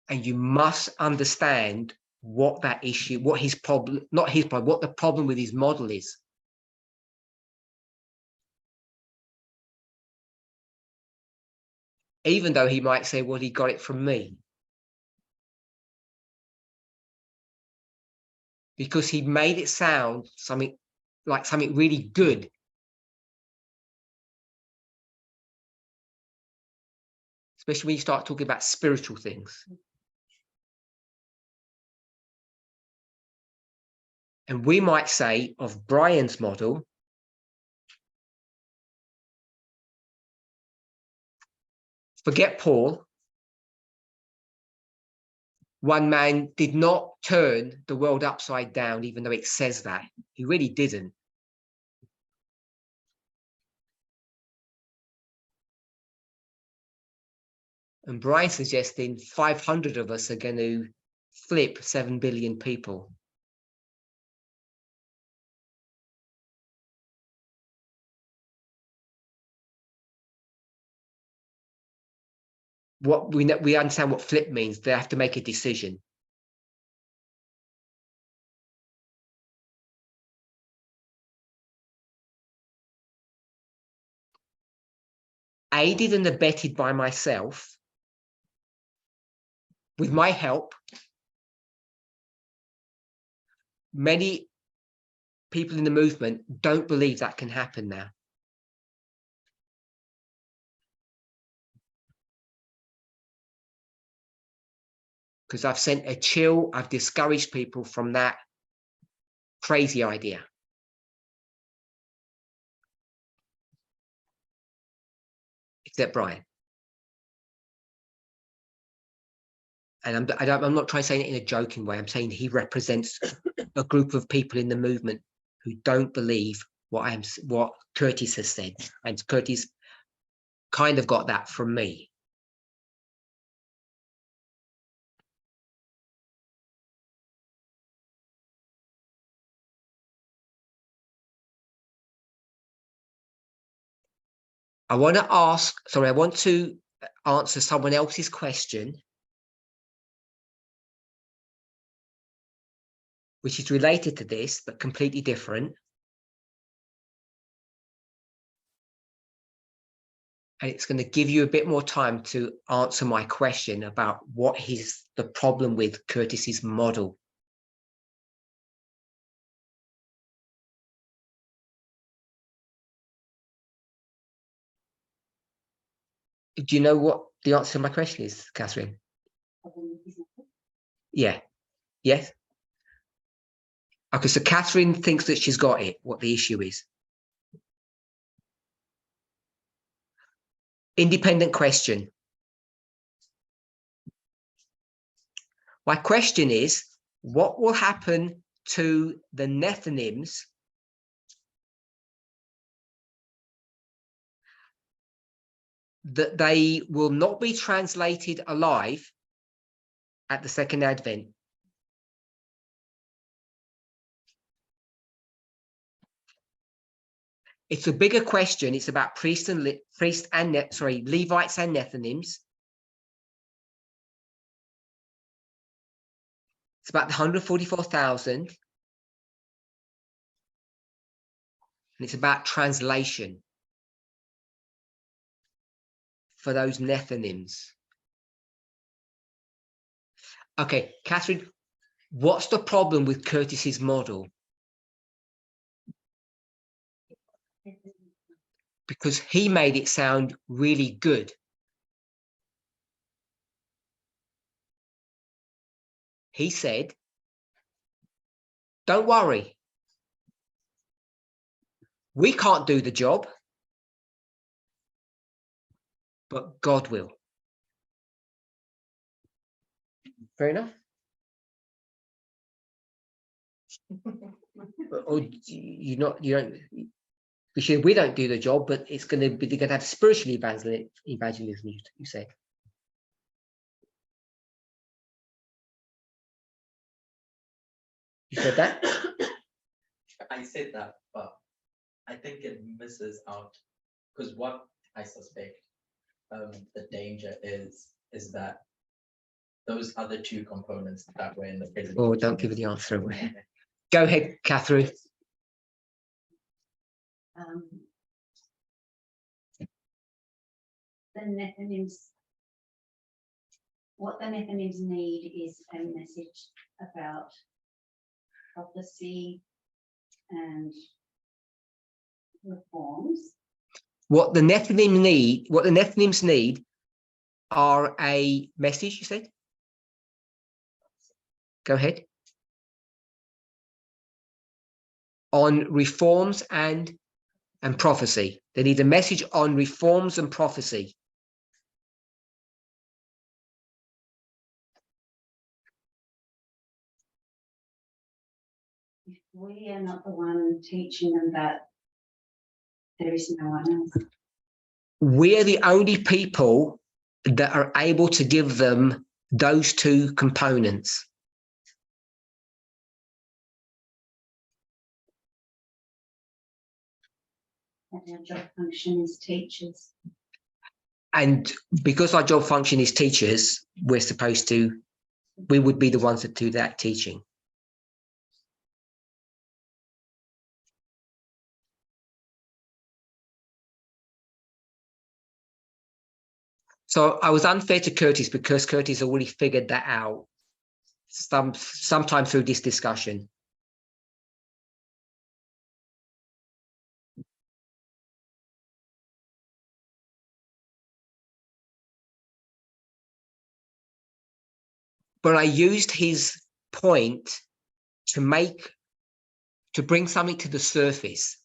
And you must understand what that issue, what his problem, not his problem, what the problem with his model is. Even though he might say, well, he got it from me. Because he made it sound something like something really good. Especially when you start talking about spiritual things. And we might say of Brian's model, forget Paul. One man did not turn the world upside down, even though it says that. He really didn't. And Brian's suggesting 500 of us are going to flip 7 billion people. What we understand what flip means. They have to make a decision. Aided and abetted by myself, with my help, many people in the movement don't believe that can happen now. Because I've sent a chill, I've discouraged people from that crazy idea. Except Brian. And I'm not trying to say it in a joking way. I'm saying he represents a group of people in the movement who don't believe what Curtis has said. And Curtis kind of got that from me. I want to answer someone else's question which is related to this, but completely different. And it's going to give you a bit more time to answer my question about what is the problem with Curtis's model. Do you know what the answer to my question is, Catherine? Yeah. Yes. Okay, so Catherine thinks that she's got it, what the issue is. Independent question. My question is, what will happen to the nethonyms that they will not be translated alive at the second advent? It's a bigger question. It's about Levites and Nethinims. It's about the 144,000. And it's about translation for those Nethinims. Okay, Catherine, what's the problem with Curtis's model? Because he made it sound really good. He said, don't worry. We can't do the job, but God will. Fair enough. Or you don't. We don't do the job, but it's going to be. They're going to have spiritual evangelism. You said. You said that. I said that, but I think it misses out because what I suspect the danger is that those other two components that were in the presentation. Oh, don't give me the answer away. Go ahead, Catherine. The Nethinims, what the Nethinims need is a message about prophecy and reforms. What the Nethinims need are a message, you said? Go ahead. On reforms and prophecy. They need a message on reforms and prophecy. If we are not the one teaching them that, there is no one else. We are the only people that are able to give them those two components. And our job function is teachers. And because our job function is teachers, we would be the ones that do that teaching. So I was unfair to Curtis because Curtis already figured that out sometime through this discussion. But I used his point to bring something to the surface.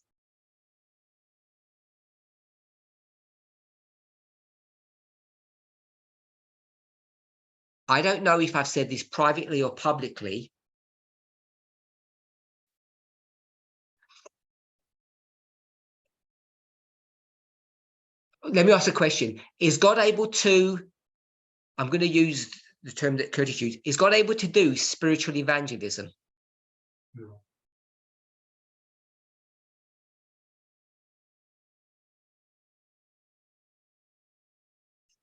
I don't know if I've said this privately or publicly. Let me ask a question. Is God able to, I'm going to use the term that Curtis used, is God able to do spiritual evangelism? No.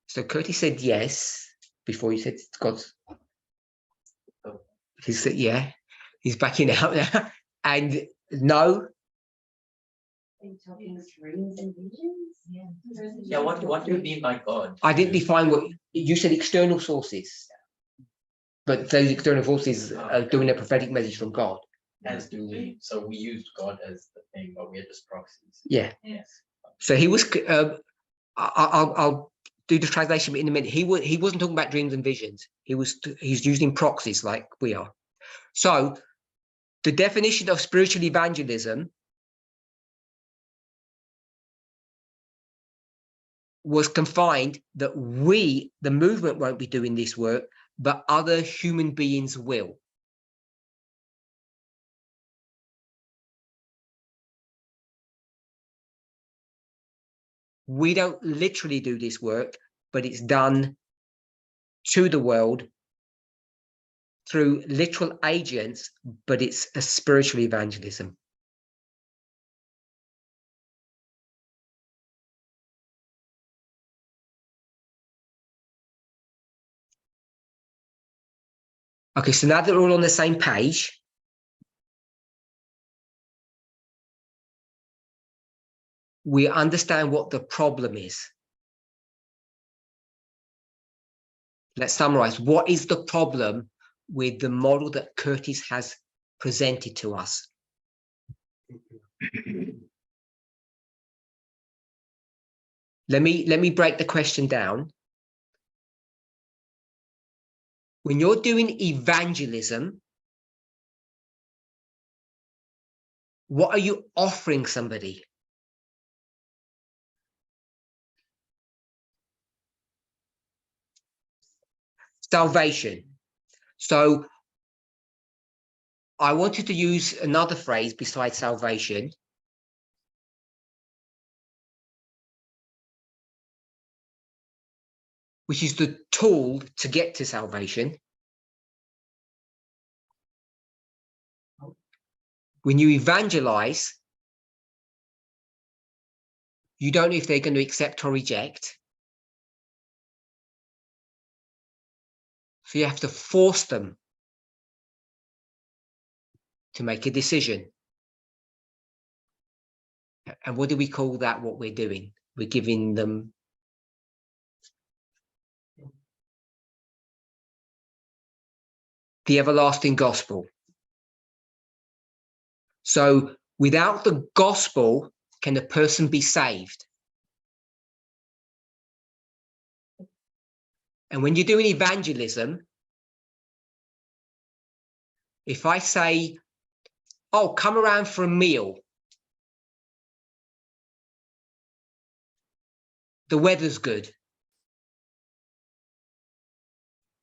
So Curtis said yes before you said God's. He said yeah. He's backing out now. And no, Are you talking dreams and visions? Yeah. Yeah, what do you mean by God? I didn't define what you said. External sources, but those external forces are doing a prophetic message from God. As do we. So we used God as the thing, but we're just proxies. Yeah. Yes. So he was. I'll do the translation in a minute. He wasn't talking about dreams and visions. He's using proxies like we are. So the definition of spiritual evangelism was confined that we, the movement, won't be doing this work, but other human beings will. We don't literally do this work, but it's done to the world through literal agents, but it's a spiritual evangelism. Okay, so now that we're all on the same page, we understand what the problem is. Let's summarize. What is the problem with the model that Curtis has presented to us? Let me break the question down. When you're doing evangelism, what are you offering somebody? Salvation. So I wanted to use another phrase besides salvation. Which is the tool to get to salvation. When you evangelize, you don't know if they're going to accept or reject. So you have to force them to make a decision. And what do we call that, what we're doing? We're giving them the everlasting gospel. So without the gospel, can a person be saved? And when you're doing evangelism, if I say, oh, come around for a meal, the weather's good,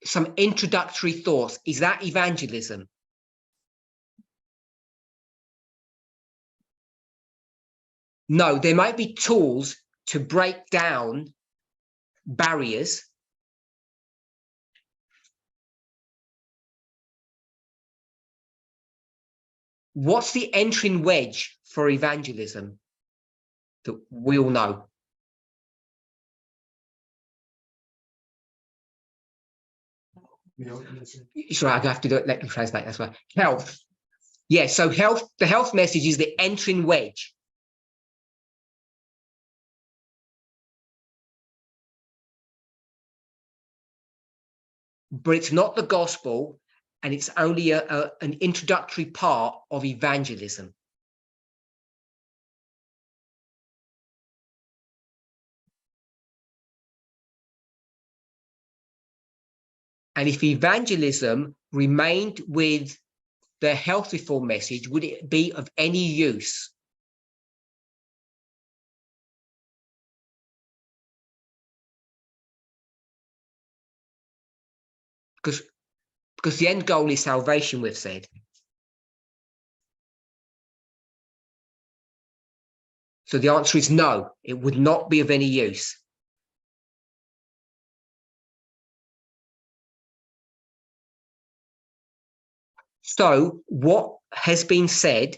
some introductory thoughts, is that evangelism? No, there might be tools to break down barriers. What's the entering wedge for evangelism that we all know? Sorry, I have to do it. Let me translate. That's right. Health. Yeah, so health, the health message is the entering wedge. But it's not the gospel, and it's only an introductory part of evangelism. And if evangelism remained with the health reform message, would it be of any use? Because the end goal is salvation, we've said. So the answer is no, it would not be of any use. So what has been said,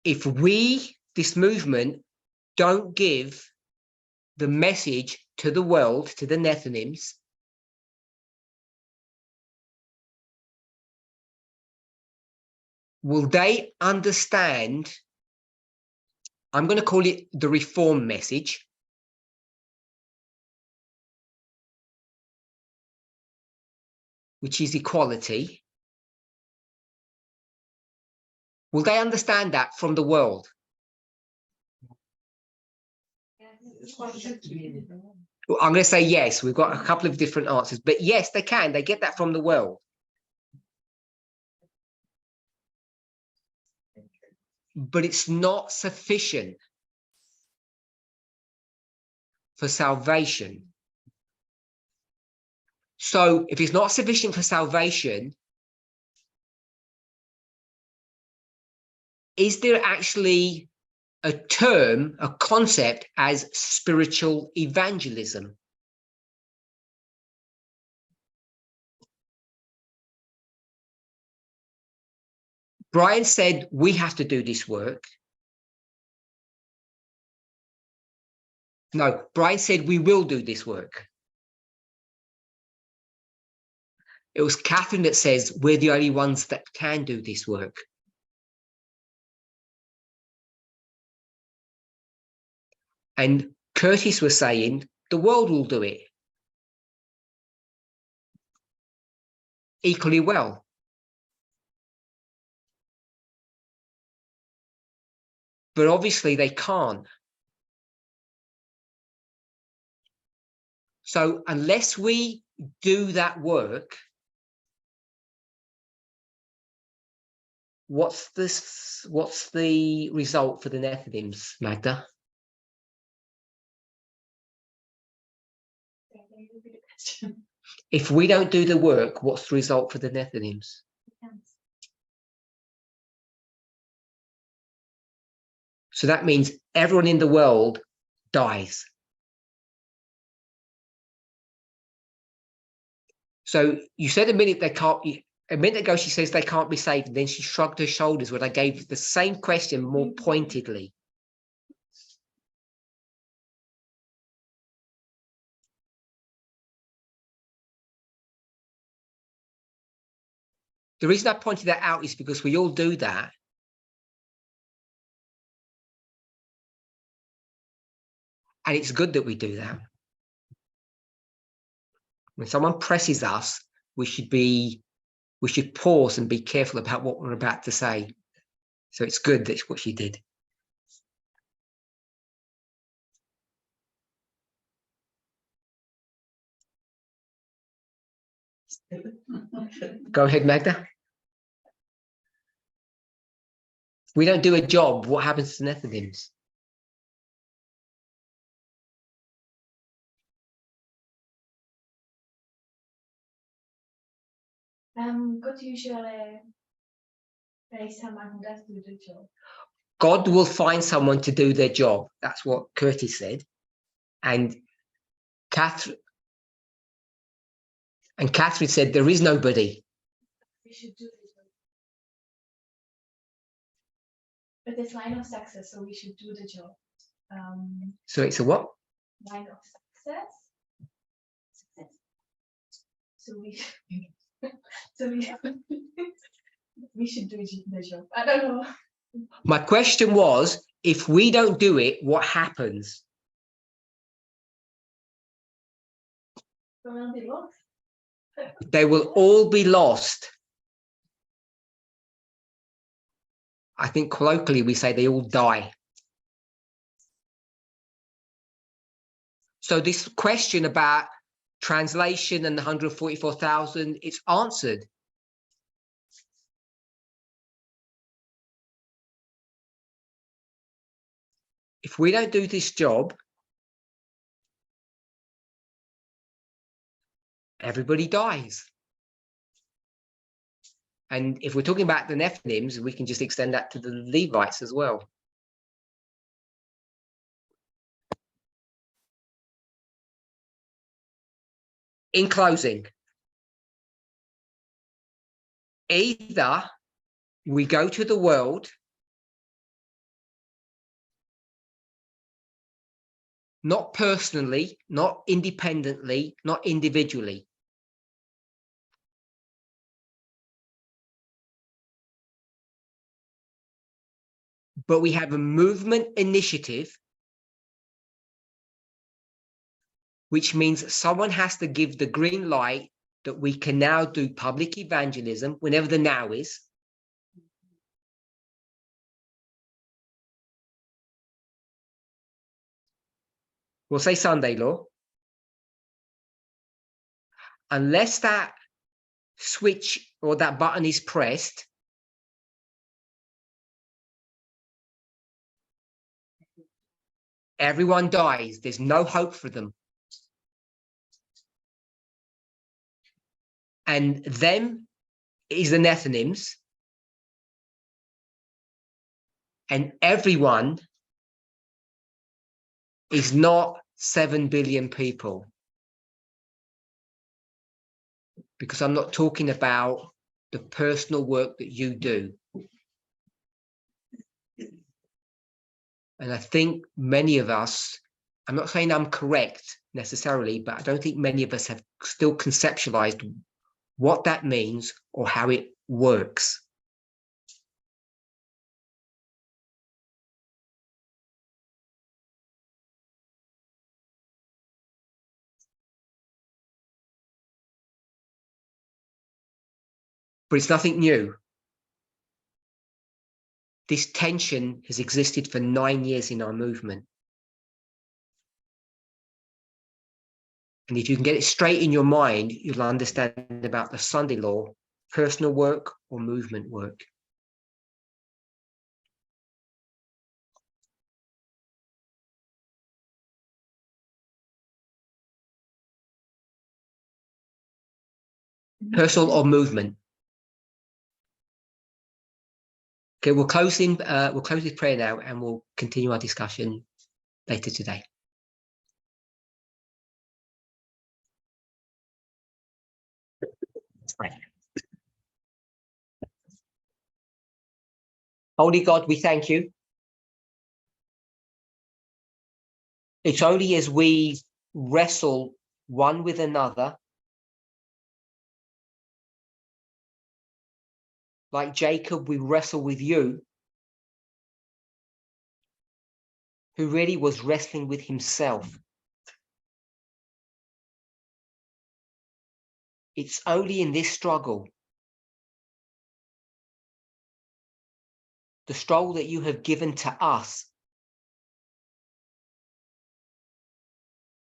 if we, this movement, don't give the message to the world, to the Nethinims, will they understand? I'm going to call it the reform message. Which is equality. Will they understand that from the world? Well, I'm going to say yes. We've got a couple of different answers, but yes, they can. They get that from the world. But it's not sufficient for salvation. So if it's not sufficient for salvation, is there actually a term, a concept as spiritual evangelism? Brian said we have to do this work. No, Brian said we will do this work. It was Catherine that says we're the only ones that can do this work. And Curtis was saying the world will do it equally well. But obviously they can't. So unless we do that work, what's the result for the Nephilims, Magda? If we don't do the work, what's the result for the Nephilims? So that means everyone in the world dies. So you said a minute ago she says they can't be saved, and then she shrugged her shoulders when I gave the same question more pointedly. The reason I pointed that out is because we all do that. And it's good that we do that. When someone presses us, we should pause and be careful about what we're about to say. So it's good that's what she did. Go ahead, Magda. If we don't do a job, what happens to Nephilims? God usually pays someone who does do the job. God will find someone to do their job. That's what Curtis said. And Catherine said there is nobody. We should do the job. But it's line of success, so we should do the job. So it's a what? Line of success. So we we should do the job. I don't know. My question was, if we don't do it, what happens? We'll be lost. They will all be lost. I think colloquially we say they all die. So this question about translation and the 144,000, it's answered. If we don't do this job, everybody dies. And if we're talking about the Nephilims, we can just extend that to the Levites as well. In closing, either we go to the world, not personally, not independently, not individually. but we have a movement initiative, which means someone has to give the green light that we can now do public evangelism whenever the now is. We'll say Sunday law. Unless that switch or that button is pressed, everyone dies. There's no hope for them. And them is the Nethinims. And everyone is not 7 billion people. Because I'm not talking about the personal work that you do. And I think many of us, I'm not saying I'm correct necessarily, but I don't think many of us have still conceptualized what that means or how it works. But it's nothing new. This tension has existed for 9 years in our movement. And if you can get it straight in your mind, you'll understand about the Sunday law, personal work or movement work. Personal or movement. Okay, we'll close this prayer now and we'll continue our discussion later today. Let's pray. Holy God, we thank you. It's only as we wrestle one with another, like Jacob, we wrestle with you, who really was wrestling with himself. It's only in this struggle, the struggle that you have given to us,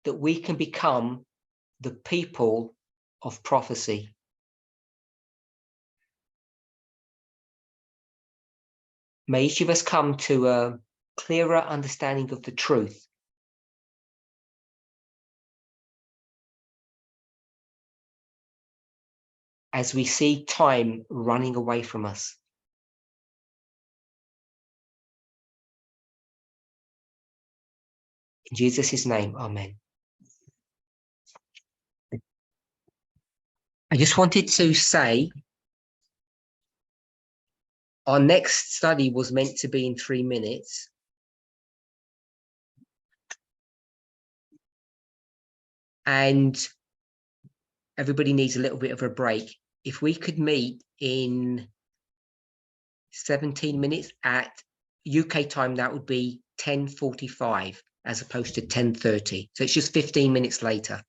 that we can become the people of prophecy. May each of us come to a clearer understanding of the truth. As we see time running away from us. In Jesus' name, amen. I just wanted to say, our next study was meant to be in 3 minutes. And everybody needs a little bit of a break. If we could meet in 17 minutes at UK time, that would be 10:45 as opposed to 10:30. So it's just 15 minutes later.